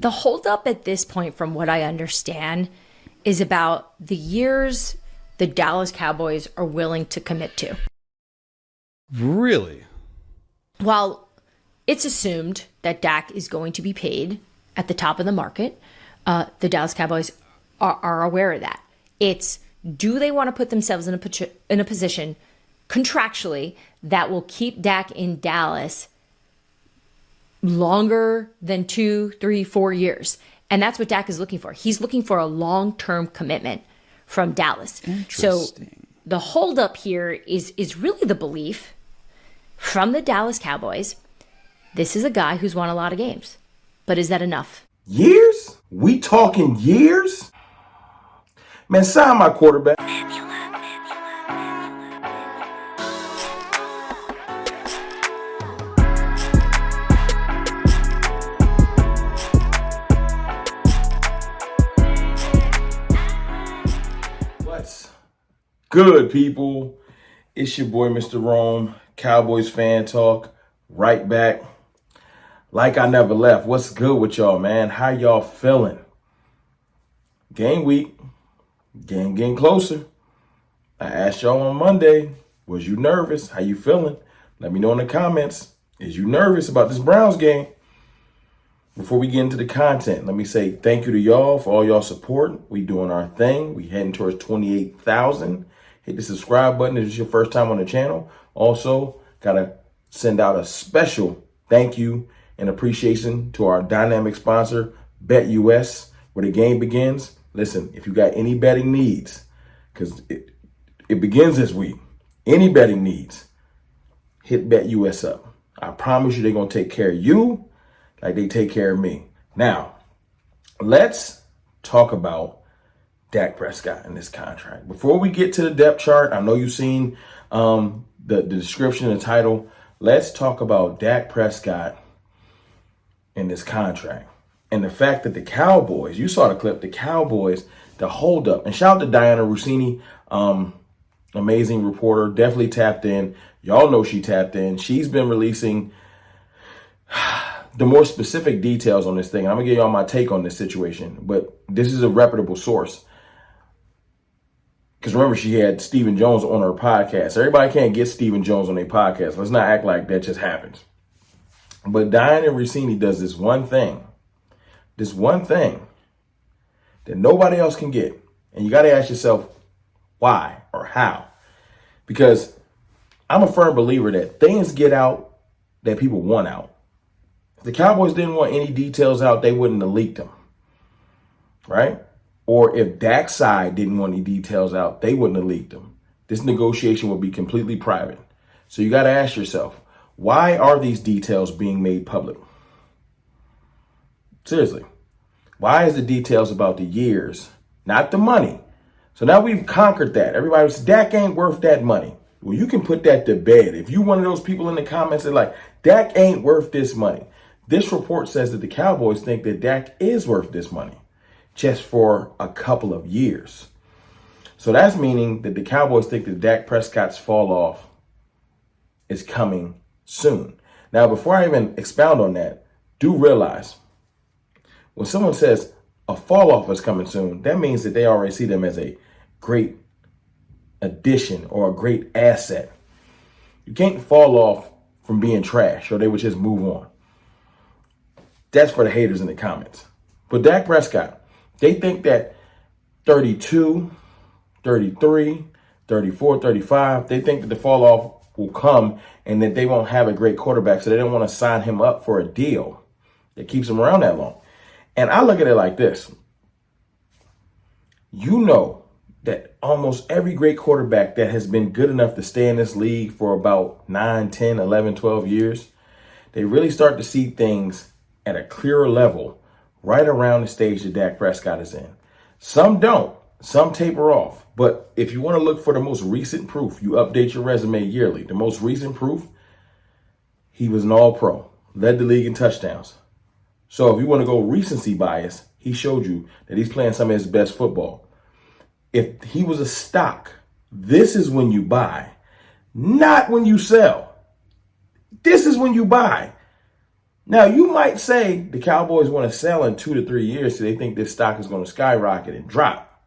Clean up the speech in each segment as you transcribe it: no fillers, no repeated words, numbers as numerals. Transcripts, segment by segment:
The holdup at this point, from what I understand, is about the years the Dallas Cowboys are willing to commit to. Really? While it's assumed that Dak is going to be paid at the top of the market, the Dallas Cowboys are aware of that. It's, do they want to put themselves in a position contractually that will keep Dak in Dallas longer than 2, 3, 4 years? And that's what Dak is looking for. He's looking for a long-term commitment from Dallas. So the holdup here is really the belief from the Dallas Cowboys. This is a guy who's won a lot of games. But is that enough? Years? We talking years? Man, sign my quarterback. What's good, people? It's your boy, Mr. Rome, Cowboys Fan Talk, right back. Like I never left. What's good with y'all, man? How y'all feeling? Game week. Game getting closer. I asked y'all on Monday, was you nervous? How you feeling? Let me know in the comments. Is you nervous about this Browns game? Before we get into the content, let me say thank you to y'all for all y'all support. We doing our thing. We heading towards 28,000. Hit the subscribe button if it's your first time on the channel. Also, gotta send out a special thank you and appreciation to our dynamic sponsor, BetUS, where the game begins. Listen, if you got any betting needs, because it begins this week, any betting needs, hit BetUS up. I promise you they're going to take care of you like they take care of me. Now, let's talk about Dak Prescott and this contract. Before we get to the depth chart, I know you've seen the description and the title. Let's talk about Dak Prescott and this contract. And the fact that the Cowboys, you saw the clip, the Cowboys, the holdup. And shout out to Diana Rossini, amazing reporter, definitely tapped in. Y'all know she tapped in. She's been releasing the more specific details on this thing. And I'm going to give y'all my take on this situation. But this is a reputable source. Because remember, she had Stephen Jones on her podcast. Everybody can't get Stephen Jones on their podcast. Let's not act like that just happens. But Diana Rossini does this one thing that nobody else can get. And you got to ask yourself why or how. Because I'm a firm believer that things get out that people want out. If the Cowboys didn't want any details out, they wouldn't have leaked them. Right? Or if Dak's side didn't want any details out, they wouldn't have leaked them. This negotiation would be completely private. So you got to ask yourself, why are these details being made public? Seriously. Why is the details about the years, not the money? So now we've conquered that. Everybody says, Dak ain't worth that money. Well, you can put that to bed. If you one of those people in the comments that like, Dak ain't worth this money. This report says that the Cowboys think that Dak is worth this money just for a couple of years. So that's meaning that the Cowboys think that Dak Prescott's fall off is coming soon. Now, before I even expound on that, do realize when someone says a fall off is coming soon, that means that they already see them as a great addition or a great asset. You can't fall off from being trash or they would just move on. That's for the haters in the comments. But Dak Prescott, they think that 32, 33, 34, 35, they think that the fall off will come and that they won't have a great quarterback, so they don't want to sign him up for a deal that keeps him around that long. And I look at it like this. You know that almost every great quarterback that has been good enough to stay in this league for about 9, 10, 11, 12 years, they really start to see things at a clearer level right around the stage that Dak Prescott is in. Some don't. Some taper off. But if you want to look for the most recent proof, you update your resume yearly. The most recent proof, he was an all-pro, led the league in touchdowns. So if you want to go recency bias, he showed you that he's playing some of his best football. If he was a stock, this is when you buy, not when you sell. This is when you buy. Now, you might say the Cowboys want to sell in 2 to 3 years so they think this stock is going to skyrocket and drop.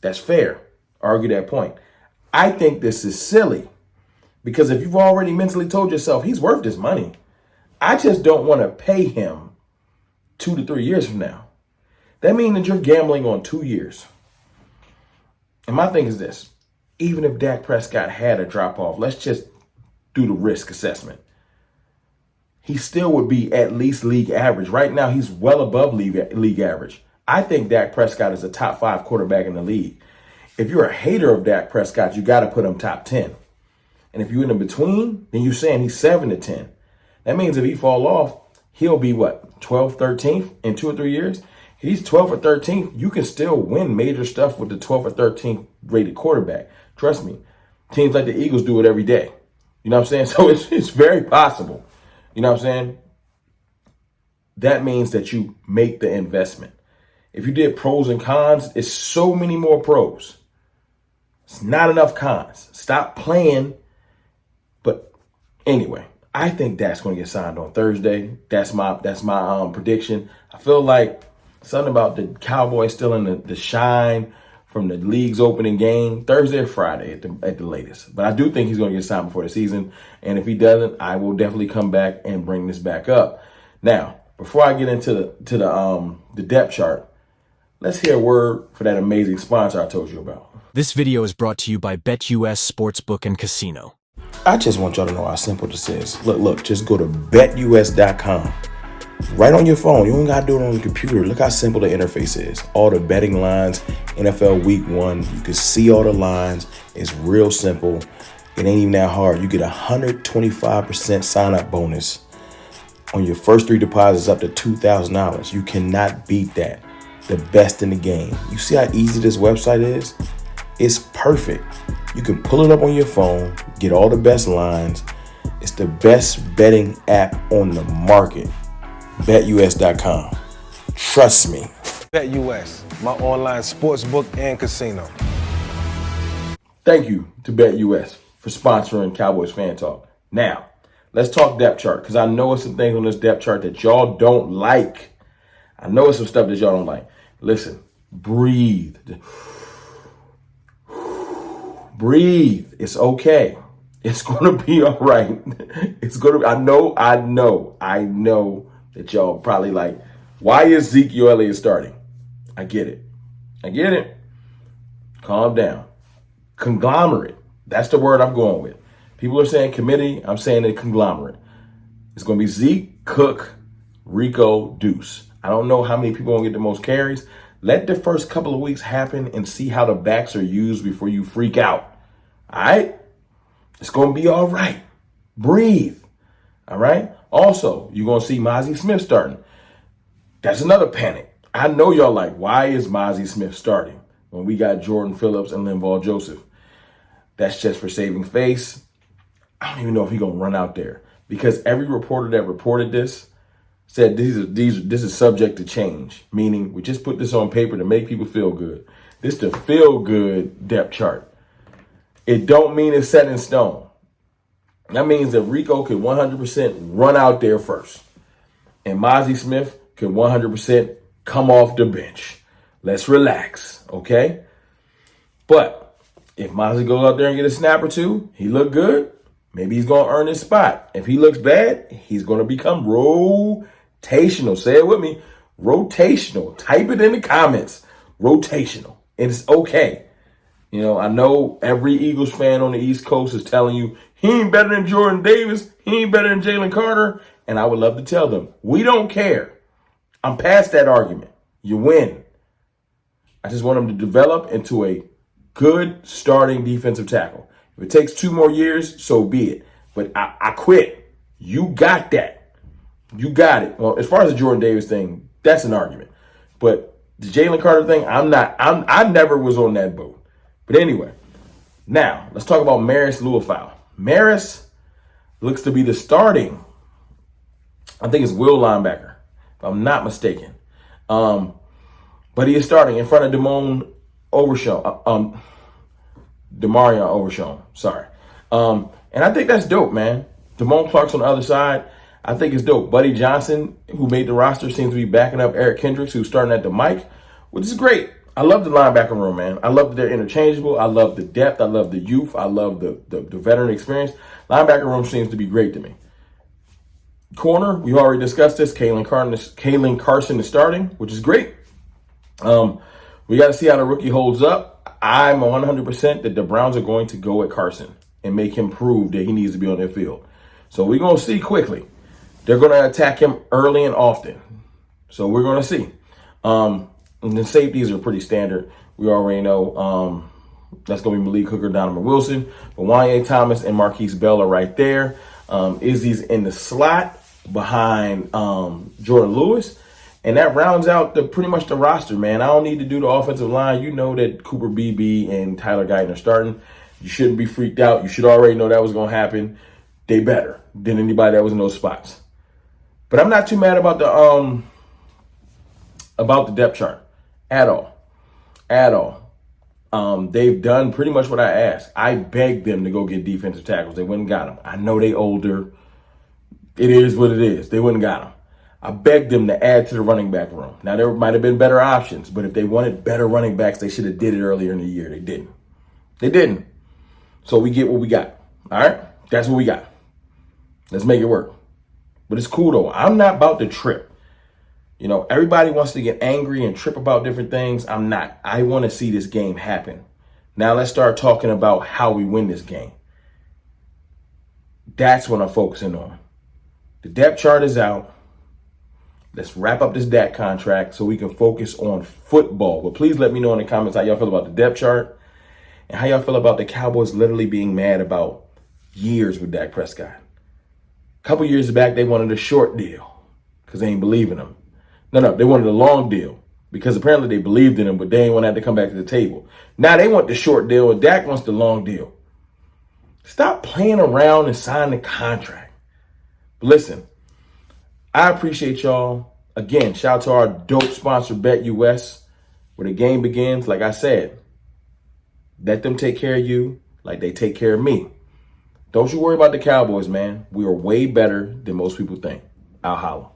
That's fair. Argue that point. I think this is silly because if you've already mentally told yourself he's worth this money, I just don't want to pay him 2 to 3 years from now. That means that you're gambling on 2 years. And my thing is this. Even if Dak Prescott had a drop off, let's just do the risk assessment. He still would be at least league average. Right now, he's well above league average. I think Dak Prescott is a top 5 quarterback in the league. If you're a hater of Dak Prescott, you got to put him top 10. And if you're in between, then you're saying he's 7 to 10. That means if he fall off, he'll be what, 12th, 13th in 2 or 3 years? If he's 12th or 13th, you can still win major stuff with the 12th or 13th rated quarterback. Trust me. Teams like the Eagles do it every day. You know what I'm saying? So it's very possible. You know what I'm saying? That means that you make the investment. If you did pros and cons, it's so many more pros. It's not enough cons. Stop playing. But anyway, I think Dak's going to get signed on Thursday. That's my prediction. I feel like something about the Cowboys still in the shine from the league's opening game, Thursday or Friday at the latest. But I do think he's going to get signed before the season. And if he doesn't, I will definitely come back and bring this back up. Now, before I get into the depth chart, let's hear a word for that amazing sponsor I told you about. This video is brought to you by BetUS Sportsbook and Casino. I just want y'all to know how simple this is. Look, just go to BetUS.com. Right on your phone. You don't got to do it on your computer. Look how simple the interface is. All the betting lines, NFL Week 1. You can see all the lines. It's real simple. It ain't even that hard. You get a 125% sign-up bonus on your first 3 deposits up to $2,000. You cannot beat that. The best in the game. You see how easy this website is? It's perfect. You can pull it up on your phone, get all the best lines. It's the best betting app on the market. BetUS.com. Trust me. BetUS, my online sportsbook and casino. Thank you to BetUS for sponsoring Cowboys Fan Talk. Now, let's talk depth chart because I know it's some things on this depth chart that y'all don't like. I know it's some stuff that y'all don't like. Listen, breathe. Breathe. It's okay. It's going to be all right. It's going to, I know that y'all probably like, why is Ezekiel Elliott starting? I get it. Calm down. Conglomerate. That's the word I'm going with. People are saying committee. I'm saying a conglomerate. It's going to be Zeke, Cook, Rico, Deuce. I don't know how many people are going to get the most carries. Let the first couple of weeks happen and see how the backs are used before you freak out. All right? It's going to be all right. Breathe. All right? Also, you're going to see Mozzie Smith starting. That's another panic. I know y'all like, why is Mozzie Smith starting when we got Jordan Phillips and Linval Joseph? That's just for saving face. I don't even know if he's going to run out there because every reporter that reported this said this is subject to change, meaning we just put this on paper to make people feel good. This is the feel good depth chart. It don't mean it's set in stone. That means that Rico could 100% run out there first. And Mozzie Smith could 100% come off the bench. Let's relax, okay? But if Mozzie goes out there and get a snap or two, he look good, maybe he's going to earn his spot. If he looks bad, he's going to become rotational. Say it with me. Rotational. Type it in the comments. Rotational. And it's okay. You know, I know every Eagles fan on the East Coast is telling you, he ain't better than Jordan Davis. He ain't better than Jalen Carter. And I would love to tell them, we don't care. I'm past that argument. You win. I just want him to develop into a good starting defensive tackle. If it takes 2 more years, so be it. But I quit. You got that. You got it. Well, as far as the Jordan Davis thing, that's an argument. But the Jalen Carter thing, I never was on that boat. But anyway, now let's talk about Maris Luafau. Maris looks to be the starting, I think it's will linebacker, if I'm not mistaken. But he is starting in front of Demarion Overshown, sorry. And I think that's dope, man. Damone Clark's on the other side. I think it's dope. Buddy Johnson, who made the roster, seems to be backing up Eric Kendricks, who's starting at the mic, which is great. I love the linebacker room, man. I love that they're interchangeable. I love the depth. I love the youth. I love the veteran experience. Linebacker room seems to be great to me. Corner, we already discussed this. Kalen Carson is starting, which is great. We got to see how the rookie holds up. I'm 100% that the Browns are going to go at Carson and make him prove that he needs to be on their field. So we're going to see quickly. They're going to attack him early and often. So we're going to see. And the safeties are pretty standard. We already know that's going to be Malik Hooker, Donovan Wilson. But Wanye Thomas and Marquise Bell are right there. Izzy's in the slot behind Jordan Lewis. And that rounds out pretty much the roster, man. I don't need to do the offensive line. You know that Cooper Beebe and Tyler Guyton are starting. You shouldn't be freaked out. You should already know that was going to happen. They better than anybody that was in those spots. But I'm not too mad about the depth chart at all. At all. They've done pretty much what I asked. I begged them to go get defensive tackles. They went and got them. I know they older. It is what it is. They went and got them. I begged them to add to the running back room. Now, there might have been better options, but if they wanted better running backs, they should have did it earlier in the year. They didn't. They didn't. So we get what we got. All right? That's what we got. Let's make it work. But it's cool, though. I'm not about to trip. You know, everybody wants to get angry and trip about different things. I'm not. I want to see this game happen. Now let's start talking about how we win this game. That's what I'm focusing on. The depth chart is out. Let's wrap up this Dak contract so we can focus on football. But please let me know in the comments how y'all feel about the depth chart and how y'all feel about the Cowboys literally being mad about years with Dak Prescott. A couple years back, they wanted a short deal because they ain't believe in him. No, they wanted a long deal because apparently they believed in him, but they ain't want to have to come back to the table. Now they want the short deal and Dak wants the long deal. Stop playing around and sign the contract. But listen, I appreciate y'all. Again, shout out to our dope sponsor, BetUS, where the game begins. Like I said, let them take care of you like they take care of me. Don't you worry about the Cowboys, man. We are way better than most people think. I'll holla.